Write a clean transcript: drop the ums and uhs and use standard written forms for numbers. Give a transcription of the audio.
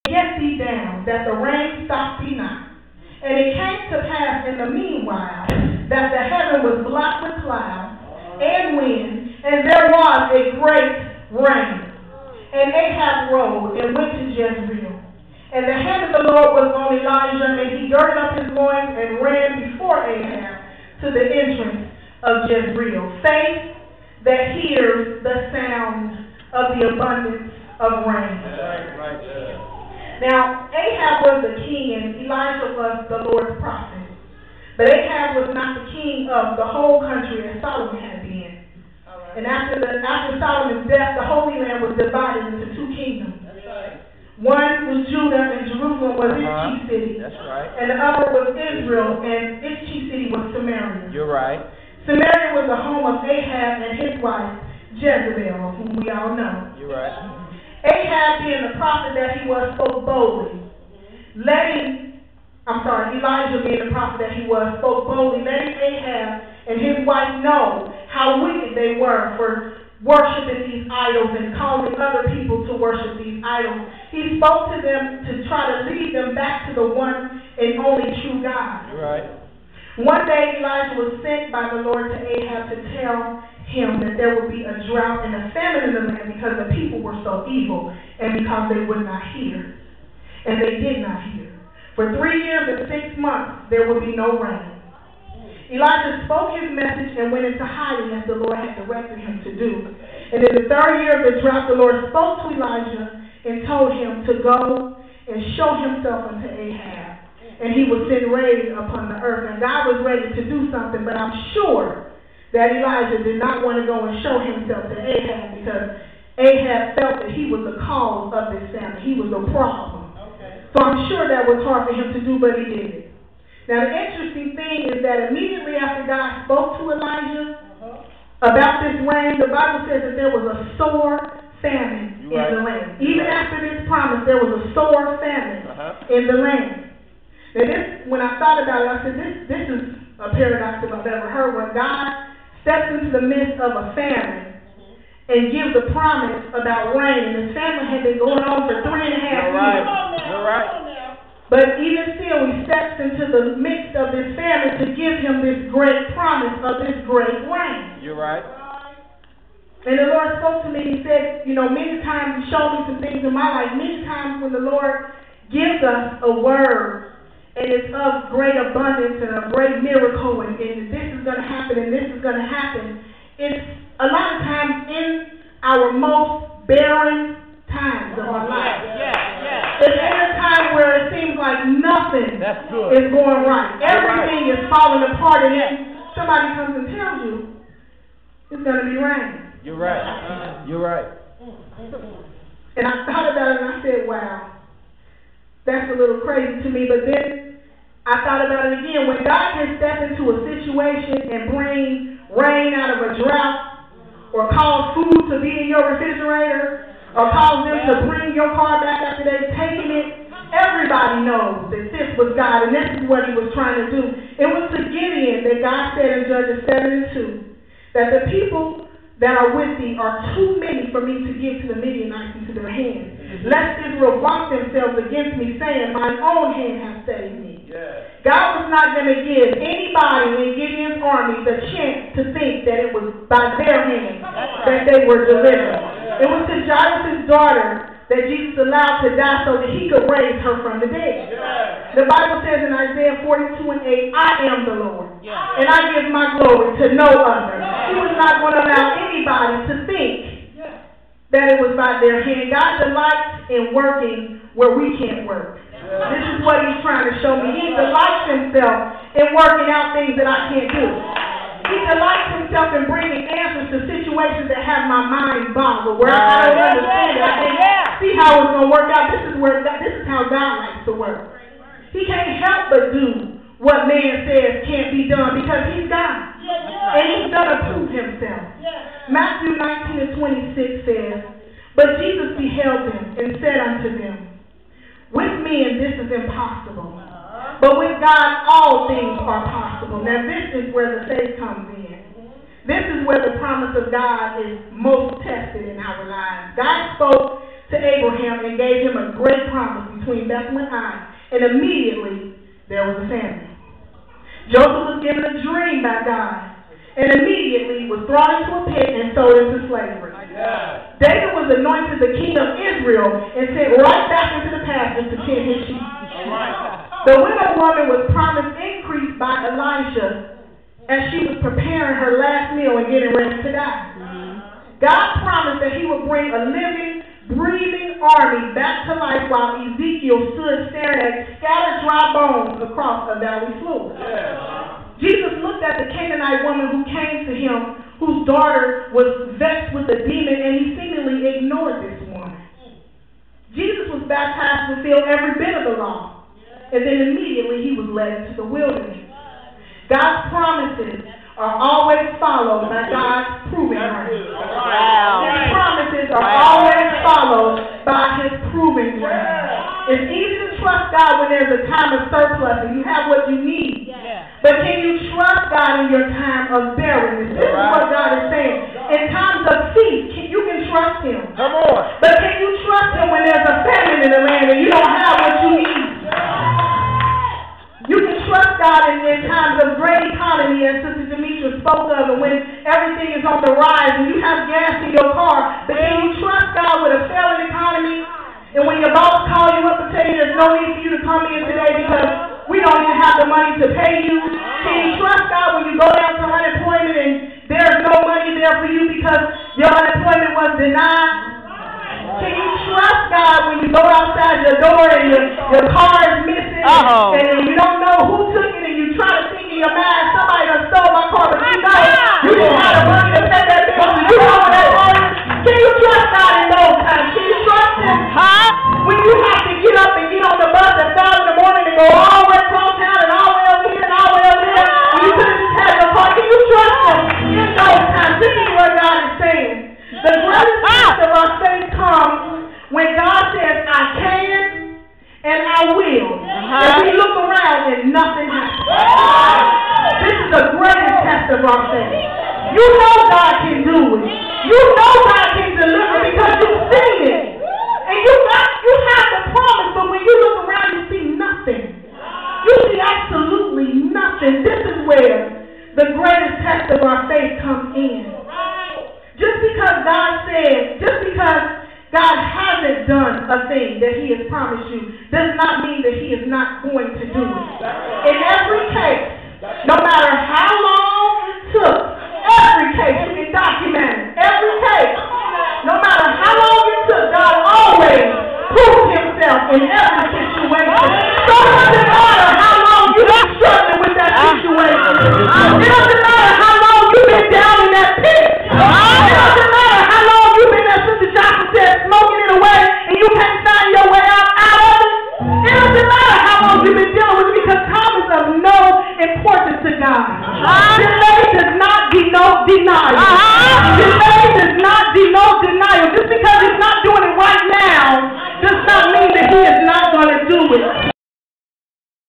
get thee down, that the rain stop thee not. And it came to pass in the meanwhile that the heaven was blocked with cloud and wind, and there was a great rain. And Ahab rose and went to Jezreel. And the hand of the Lord was on Elijah, and he girded up his loins and ran before Ahab to the entrance of Jezreel. Faith that hears the sound of the abundance of rain. Now, Ahab was the king and Elijah was the Lord's prophet. But Ahab was not the king of the whole country as Solomon had been. And after Solomon's death, the Holy Land was divided into two kingdoms. One was Judah, and Jerusalem was its chief city. That's right. And the other was Israel, and its chief city was Samaria. You're right. Samaria was the home of Ahab and his wife, Jezebel, whom we all know. You're right. Ahab, being the prophet that he was, spoke boldly. Elijah, being the prophet that he was, spoke boldly, letting Ahab and his wife know how wicked they were for worshiping these idols and causing other people to worship these idols. He spoke to them to try to lead them back to the one and only true God. Right. One day Elijah was sent by the Lord to Ahab to tell him that there would be a drought and a famine in the land because the people were so evil and because they would not hear. And they did not hear. For 3 years and 6 months there would be no rain. Elijah spoke his message and went into hiding as the Lord had directed him to do. And in the 3rd year of the drought, the Lord spoke to Elijah and told him to go and show himself unto Ahab. And he would send rain upon the earth. And God was ready to do something, but I'm sure that Elijah did not want to go and show himself to Ahab because Ahab felt that he was the cause of this famine. He was the problem. So I'm sure that was hard for him to do, but he did it. Now the interesting thing is that immediately after God spoke to Elijah about this rain, the Bible says that there was a sore famine in the land. Even after this promise, there was a sore famine in the land. Now this, when I thought about it, I said, this is a paradox if I've ever heard, when God steps into the midst of a famine and gives a promise about rain. And this famine had been going on for 3.5 years. You're right. But even still, he steps into the midst of this famine to give him this great promise of this great rain. You're right. And the Lord spoke to me. He said, many times he showed me some things in my life. Many times when the Lord gives us a word, and it's of great abundance and a great miracle, and this is going to happen, and this is going to happen. It's a lot of times in our most barren times of our life. It's in a time where it seems like nothing is going right. Everything is falling apart, and then somebody comes and tells you it's going to be rain. You're right. You're right. And I thought about it and I said, wow, that's a little crazy to me. But then I thought about it again. When God can step into a situation and bring rain out of a drought, or cause food to be in your refrigerator, or cause them to bring your car back after they've taken it, everybody knows that this was God and this is what he was trying to do. It was to Gideon that God said in Judges 7:2 that the people that are with thee are too many for me to give to the Midianites into their hands. Lest Israel vaunt themselves against me, saying, mine own hand hath saved me. God was not going to give anybody in Gideon's army the chance to think that it was by their hand that they were delivered. It was to Jairus' daughter that Jesus allowed to die so that he could raise her from the dead. The Bible says in Isaiah 42:8, I am the Lord, and I give my glory to no other. He was not going to allow anybody to think that it was by their hand. God delights in working where we can't work. This is what he's trying to show me. He delights himself in working out things that I can't do. He delights himself in bringing answers to situations that have my mind boggled, where I don't understand it. I can't see how it's going to work out. This is how God likes to work. He can't help but do what man says can't be done because he's God. And he's going to prove himself. Matthew 19:26 says, but Jesus beheld them and said unto them, with men this is impossible, but with God all things are possible. Now this is where the faith comes in. This is where the promise of God is most tested in our lives. God spoke to Abraham and gave him a great promise between Bethel and Ai. And immediately there was a famine. Joseph was given a dream by God, and immediately was thrown into a pit and sold into slavery. David was anointed the king of Israel and sent right back into the pastures to tend his sheep. The widow woman was promised increase by Elisha as she was preparing her last meal and getting ready to die. God promised that he would bring a living, breathing army back to life while Ezekiel stood staring at scattered dry bones across a valley floor. Jesus looked at the Canaanite woman who came to him, whose daughter was vexed with a demon, and he seemingly ignored this woman. Jesus was baptized to fulfill every bit of the law, and then immediately he was led into the wilderness. God's promises are always followed by God's proving ground. His promises are always followed by his proving ground. It's easy to trust God when there's a time of surplus and you have what you need. But can you trust God in your time of barrenness? This is what God is saying. In times of peace, you can trust him. Come on. But can you trust him when there's a famine in the land and you don't have what you need? You can trust God in times of great economy, as Sister Demetra spoke of, and when everything is on the rise and you have gas in your car. But can you trust God with a failing economy? And when your boss calls you up and tell you there's no need for you to come in today because we don't even have the money to pay you? Can you trust God when you go down to unemployment and there's no money there for you because your unemployment was denied? Can you trust God when you go outside your door and your car is missing and you don't know who took it and you try to think in your mind, somebody done stole my car, but you know you didn't have the money to pay that bill, so you know what that car is? Can you trust God in those times? Can you trust him? When you have to get up and get on the bus at 5 in the morning and go all the way across town and all the way over here and all the way over there, and you could have just had your car, can you trust him in those times? This is what God is saying. The greatest test of our faith comes when God says, I can and I will. And we look around and nothing happens. This is the greatest test of our faith. You know God can do it. You know God can deliver because you've seen it. And you have the promise, but when you look around, you see nothing. You see absolutely nothing. This is where the greatest test of our faith comes in. Just because God hasn't done a thing that he has promised you does not mean that he is not going to do it. In every case, no matter how long it took, every case, you can document it. Every case, no matter how long it took, God always proved himself in every situation. So it doesn't matter how long you've been struggling with that situation. It doesn't matter how long you've been down in that pit. It doesn't matter how long you've been, as Sister Johnson said, smoking it away and you can't find your way out of it. It doesn't matter how long you've been dealing with it because time is of no importance to God. Delay does not deny you.